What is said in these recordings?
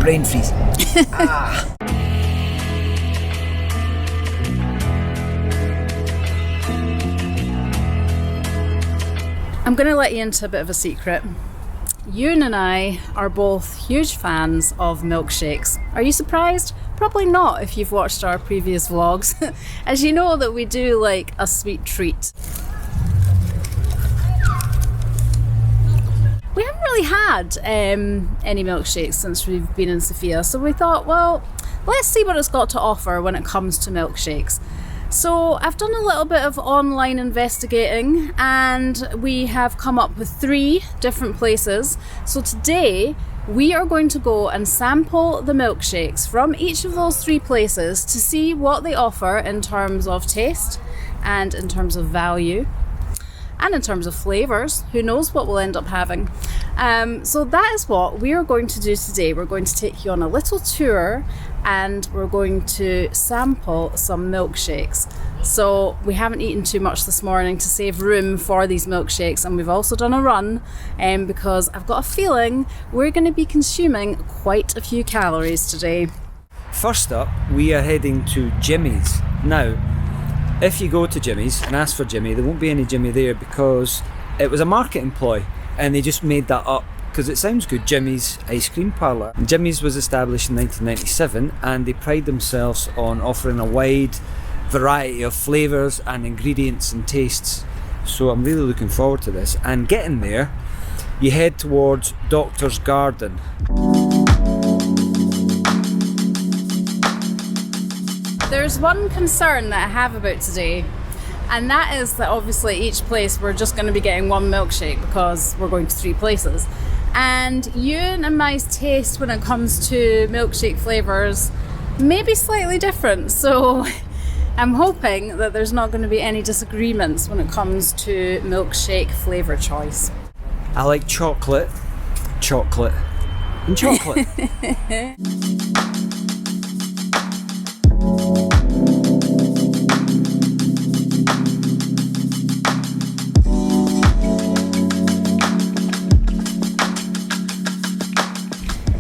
Brain freeze. Ah. I'm going to let you into a bit of a secret. Ewan and I are both huge fans of milkshakes. Are you surprised? Probably not if you've watched our previous vlogs, as you know that we do like a sweet treat. We haven't really had any milkshakes since we've been in Sofia, so we thought, well, let's see what it's got to offer when it comes to milkshakes. So I've done a little bit of online investigating and we have come up with 3 different places. So today we are going to go and sample the milkshakes from each of those 3 places to see what they offer in terms of taste and in terms of value and in terms of flavours. Who knows what we'll end up having. So that is what we are going to do today. We're going to take you on a little tour and we're going to sample some milkshakes. So we haven't eaten too much this morning to save room for these milkshakes, and we've also done a run because I've got a feeling we're going to be consuming quite a few calories today. First up, we are heading to Jimmy's. Now, if you go to Jimmy's and ask for Jimmy, there won't be any Jimmy there because it was a marketing ploy and they just made that up because it sounds good. Jimmy's ice cream parlour. Jimmy's was established in 1997 and they pride themselves on offering a wide variety of flavours and ingredients and tastes. So I'm really looking forward to this. And getting there, you head towards Doctor's Garden. There's one concern that I have about today, and that is that obviously each place we're just going to be getting one milkshake because we're going to 3 places. And Ewan and my taste when it comes to milkshake flavours may be slightly different, so I'm hoping that there's not going to be any disagreements when it comes to milkshake flavour choice. I like chocolate, and chocolate.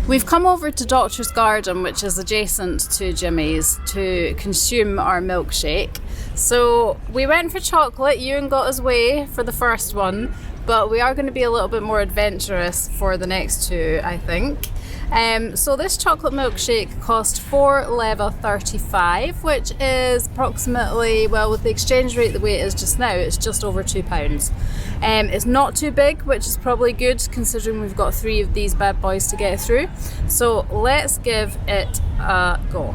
We've come over to Doctor's Garden, which is adjacent to Jimmy's, to consume our milkshake. So we went for chocolate. Ewan got his way for the first one, but we are going to be a little bit more adventurous for the next 2, I think. So this chocolate milkshake cost €4.35, which is approximately, well, with the exchange rate the way it is just now, it's just over £2. It's not too big, which is probably good considering we've got 3 of these bad boys to get through. So let's give it a go.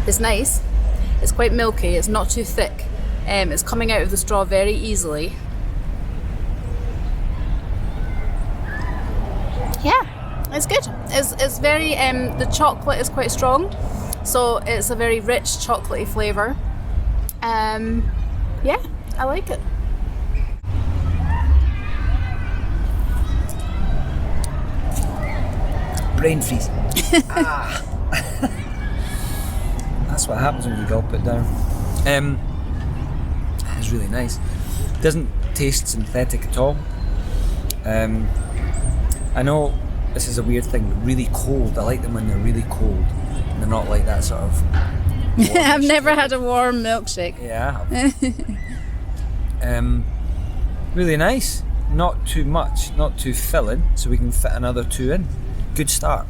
It's nice. It's quite milky. It's not too thick. It's coming out of the straw very easily. Yeah, it's good. It's very, the chocolate is quite strong, so it's a very rich chocolatey flavour. Yeah, I like it. Brain freeze. Ah. That's what happens when you gulp it down. It's really nice. Doesn't taste synthetic at all. I know this is a weird thing, but really cold. I like them when they're really cold. And they're not like that sort of I've never had a warm milkshake. Yeah. Really nice. Not too much, not too filling, so we can fit another 2 in. Good start.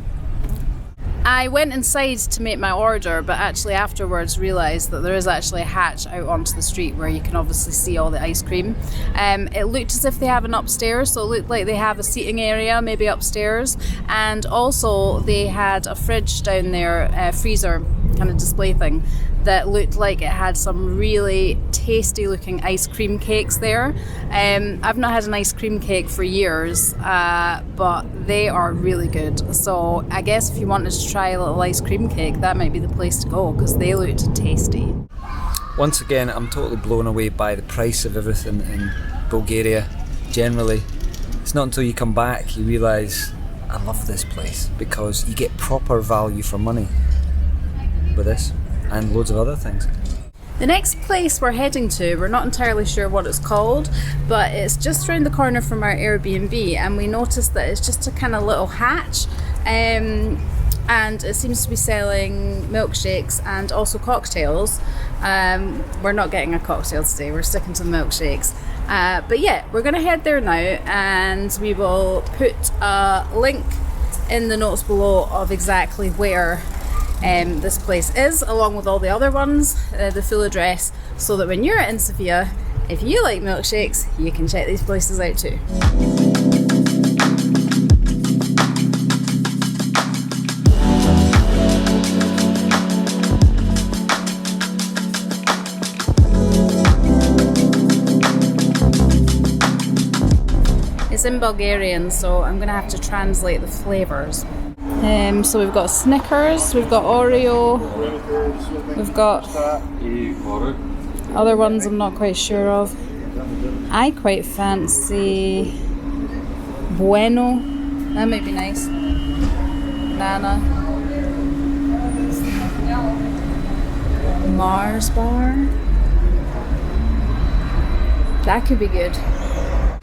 I went inside to make my order, but actually afterwards realised that there is actually a hatch out onto the street where you can obviously see all the ice cream. It looked as if they have an upstairs, so it looked like they have a seating area maybe upstairs, and also they had a fridge down there, freezer kind of display thing, that looked like it had some really tasty looking ice cream cakes there. I've not had an ice cream cake for years, but they are really good. So I guess if you wanted to try a little ice cream cake, that might be the place to go because they looked tasty. Once again, I'm totally blown away by the price of everything in Bulgaria. Generally, it's not until you come back you realise I love this place because you get proper value for money with this and loads of other things. The next place we're heading to, we're not entirely sure what it's called, but it's just around the corner from our Airbnb, and we noticed that it's just a kind of little hatch, and it seems to be selling milkshakes and also cocktails. We're not getting a cocktail today, we're sticking to the milkshakes. But yeah, we're going to head there now, and we will put a link in the notes below of exactly where this place is, along with all the other ones, the full address, so that when you're in Sofia, if you like milkshakes, you can check these places out too. It's in Bulgarian, so I'm going to have to translate the flavours. So we've got Snickers, we've got Oreo, we've got other ones I'm not quite sure of. I quite fancy Bueno, that might be nice. Banana. Mars bar. That could be good.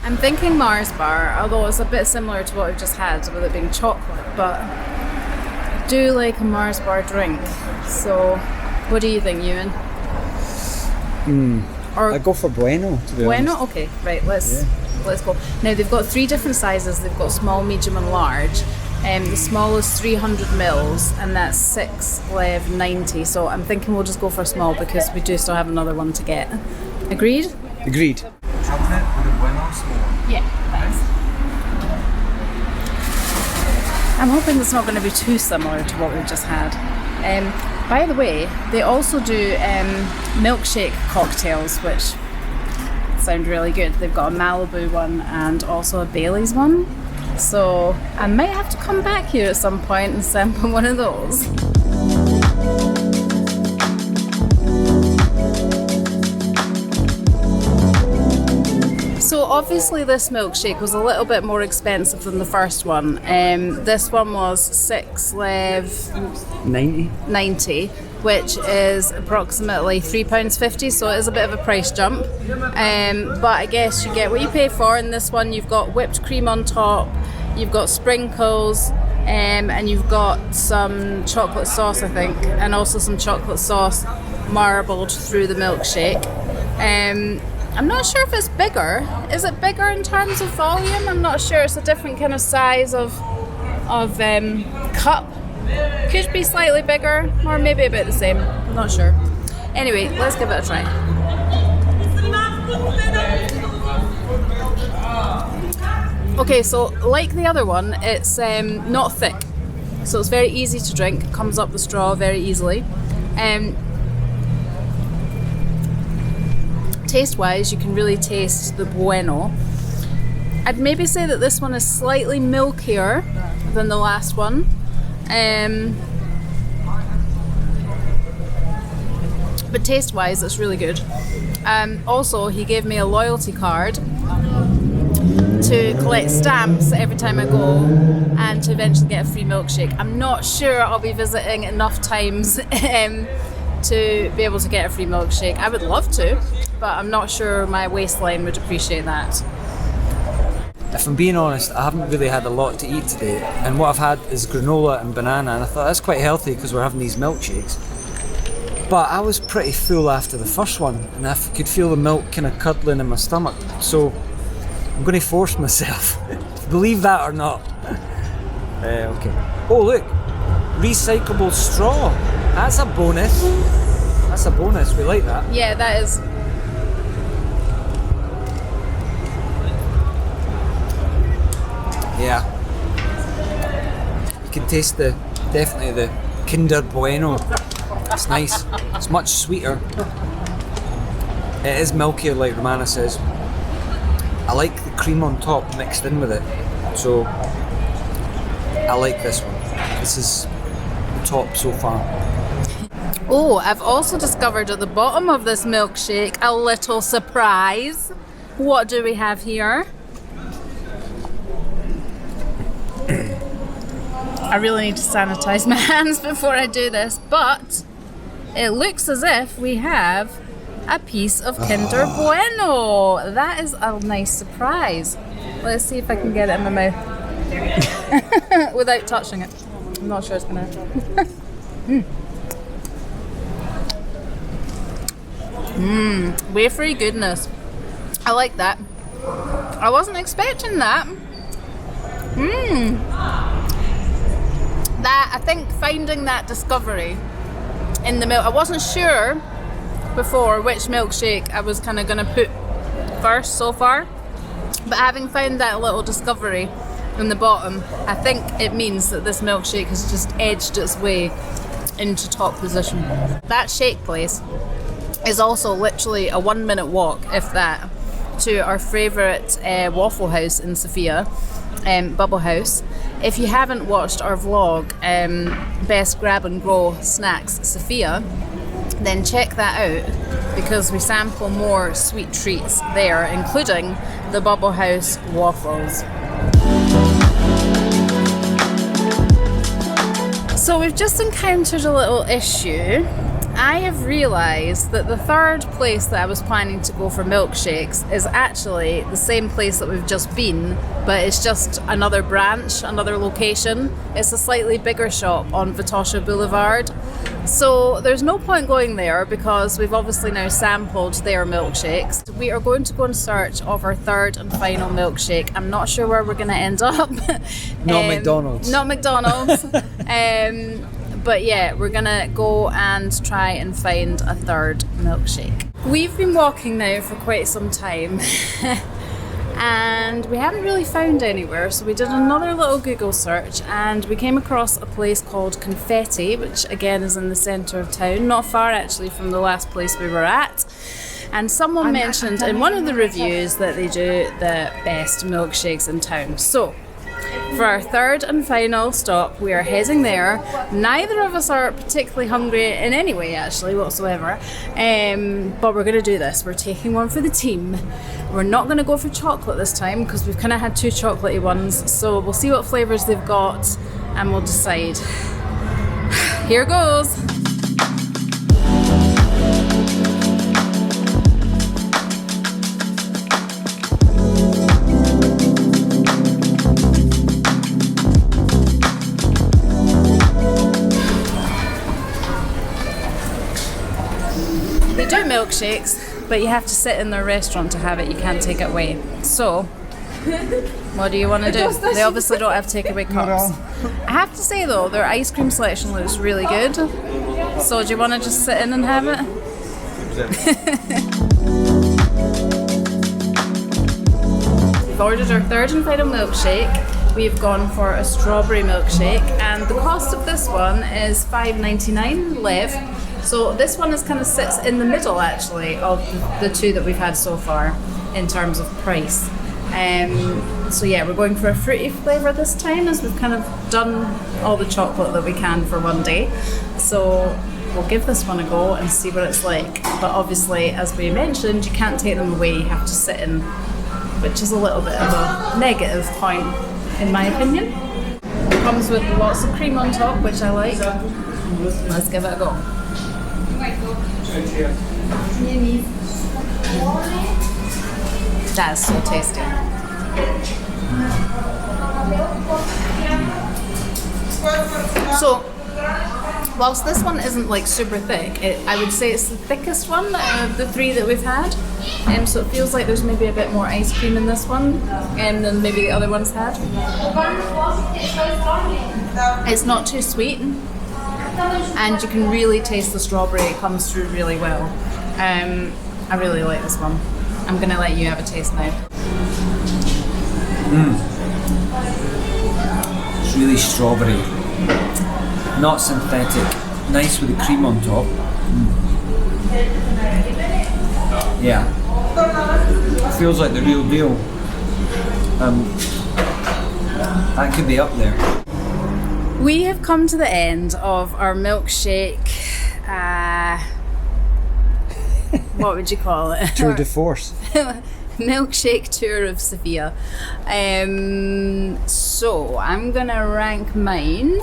I'm thinking Mars bar, although it's a bit similar to what we've just had with it being chocolate, but I do like a Mars bar drink. So, what do you think, Ewan? I go for Bueno, to be honest. Bueno? Okay, right, let's go. Now, they've got 3 different sizes. They've got small, medium and large. The small is 300 mils, and that's 6 lev 90. So I'm thinking we'll just go for small because we do still have another one to get. Agreed? Agreed. Chocolate with a Bueno small. Yeah, thanks. I'm hoping it's not going to be too similar to what we've just had. By the way, they also do milkshake cocktails, which sound really good. They've got a Malibu one and also a Bailey's one. So I might have to come back here at some point and sample one of those. So obviously this milkshake was a little bit more expensive than the first one. This one was 6 lev 90, which is approximately £3.50, so it is a bit of a price jump. But I guess you get what you pay for. In this one you've got whipped cream on top, you've got sprinkles, and you've got some chocolate sauce, I think, and also some chocolate sauce marbled through the milkshake. I'm not sure if it's bigger. Is it bigger in terms of volume? I'm not sure. It's a different kind of size of cup. Could be slightly bigger, or maybe about the same. I'm not sure. Anyway, let's give it a try. Okay, so like the other one, it's not thick. So it's very easy to drink. It comes up the straw very easily. Taste-wise, you can really taste the Bueno. I'd maybe say that this one is slightly milkier than the last one. But taste-wise, it's really good. Also, he gave me a loyalty card to collect stamps every time I go and to eventually get a free milkshake. I'm not sure I'll be visiting enough times to be able to get a free milkshake. I would love to, but I'm not sure my waistline would appreciate that. If I'm being honest, I haven't really had a lot to eat today, and what I've had is granola and banana, and I thought that's quite healthy because we're having these milkshakes. But I was pretty full after the first one, and I could feel the milk kind of curdling in my stomach, so I'm going to force myself. Believe that or not. Okay. Oh look, recyclable straw. That's a bonus. That's a bonus. We like that. Yeah, that is. Yeah. You can taste definitely the Kinder Bueno. It's nice. It's much sweeter. It is milkier, like Romana says. I like the cream on top mixed in with it. So I like this one. This is the top so far. Oh, I've also discovered at the bottom of this milkshake a little surprise. What do we have here? I really need to sanitize my hands before I do this, but it looks as if we have a piece of Kinder Bueno. That is a nice surprise. Let's see if I can get it in my mouth without touching it. I'm not sure it's gonna. Wafery goodness. I like that. I wasn't expecting that. That, I think finding that discovery in the milk, I wasn't sure before which milkshake I was kind of going to put first so far, but having found that little discovery in the bottom, I think it means that this milkshake has just edged its way into top position. That shake place is also literally a 1 minute walk, if that, to our favourite waffle house in Sofia, Bubble House. If you haven't watched our vlog, Best Grab and Go Snacks Sofia, then check that out, because we sample more sweet treats there, including the Bubble House waffles. So we've just encountered a little issue. I have realised that the third place that I was planning to go for milkshakes is actually the same place that we've just been, but it's just another branch, another location. It's a slightly bigger shop on Vitosha Boulevard. So there's no point going there because we've obviously now sampled their milkshakes. We are going to go in search of our third and final milkshake. I'm not sure where we're going to end up. Not McDonald's. Not McDonald's. But yeah, we're gonna go and try and find a third milkshake. We've been walking now for quite some time and we haven't really found anywhere, so we did another little Google search and we came across a place called Confetti, which again is in the centre of town, not far actually from the last place we were at. And someone mentioned in one of the reviews that they do the best milkshakes in town. So for our third and final stop, we are heading there. Neither of us are particularly hungry in any way, actually, whatsoever. But we're going to do this. We're taking one for the team. We're not going to go for chocolate this time because we've kind of had two chocolatey ones. So we'll see what flavours they've got and we'll decide. Here goes. Milkshakes, but you have to sit in their restaurant to have it. You can't take it away. So, what do you want to do? They obviously don't have takeaway cups. I have to say though, their ice cream selection looks really good. So, do you want to just sit in and have it? We've ordered our third and final milkshake. We've gone for a strawberry milkshake, and the cost of this one is $5.99 Lev. So this one is kind of sits in the middle actually of the two that we've had so far in terms of price. So yeah, we're going for a fruity flavour this time, as we've kind of done all the chocolate that we can for one day. So we'll give this one a go and see what it's like. But obviously, as we mentioned, you can't take them away, you have to sit in, which is a little bit of a negative point in my opinion. It comes with lots of cream on top, which I like. Let's give it a go. That is so tasty. So, whilst this one isn't like super thick, I would say it's the thickest one of the three that we've had. So it feels like there's maybe a bit more ice cream in this one than maybe the other ones had. It's not too sweet. And you can really taste the strawberry, it comes through really well. I really like this one. I'm going to let you have a taste now. It's really strawberry, not synthetic, nice with the cream on top. Yeah, feels like the real deal. That could be up there. We have come to the end of our milkshake, what would you call it? Tour de force. Milkshake tour of Sofia. So I'm gonna rank mine.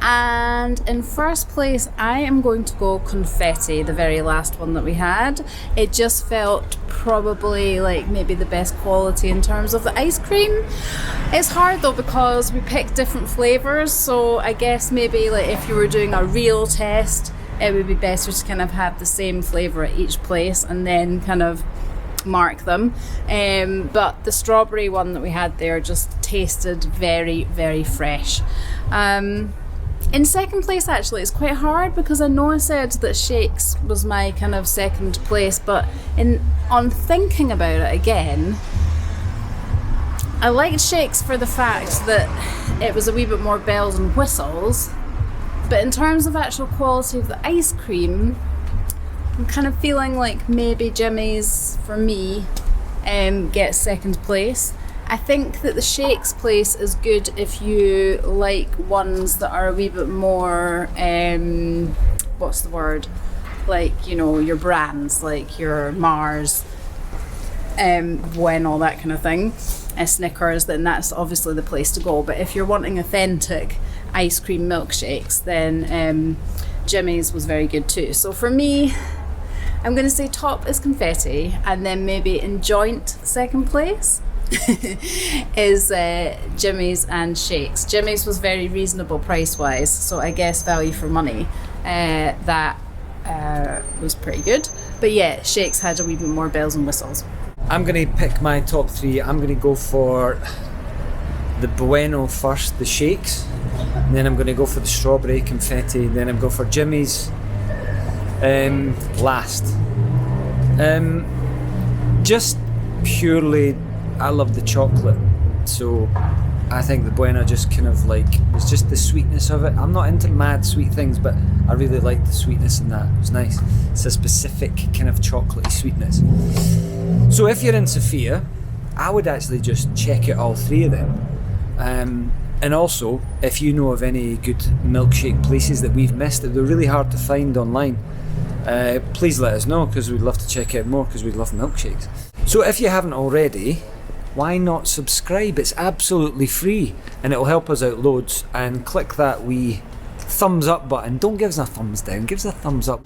And in first place, I am going to go Confetti, the very last one that we had. It just felt probably like maybe the best quality in terms of the ice cream. It's hard though because we picked different flavours, so I guess maybe like if you were doing a real test, it would be better to kind of have the same flavour at each place and then kind of mark them. But the strawberry one that we had there just tasted very, very fresh. In second place, actually, it's quite hard because I know I said that Shakes was my kind of second place, but on thinking about it again, I liked Shakes for the fact that it was a wee bit more bells and whistles, but in terms of actual quality of the ice cream, I'm kind of feeling like maybe Jimmy's, for me, gets second place. I think that the Shakes place is good if you like ones that are a wee bit more, what's the word? Like, you know, your brands, like your Mars, Bueno, that kind of thing, Snickers, then that's obviously the place to go. But if you're wanting authentic ice cream milkshakes, then Jimmy's was very good too. So for me, I'm going to say top is Confetti, and then maybe in joint second place is Jimmy's and Shakes. Jimmy's was very reasonable price wise, so I guess value for money, that was pretty good. But yeah, Shakes had a wee bit more bells and whistles. I'm going to pick my top three. I'm going to go for the Bueno first, the Shakes, and then I'm going to go for the strawberry Confetti, then I'm going for Jimmy's last. Just purely, I love the chocolate, so I think the Bueno just kind of like, it's just the sweetness of it. I'm not into mad sweet things, but I really like the sweetness in that. It was nice. It's a specific kind of chocolatey sweetness. So if you're in Sofia, I would actually just check out all three of them. And also, if you know of any good milkshake places that we've missed, that they're really hard to find online, please let us know, because we'd love to check out more, because we love milkshakes. So if you haven't already, why not subscribe? It's absolutely free and it'll help us out loads. And click that wee thumbs up button. Don't give us a thumbs down, give us a thumbs up.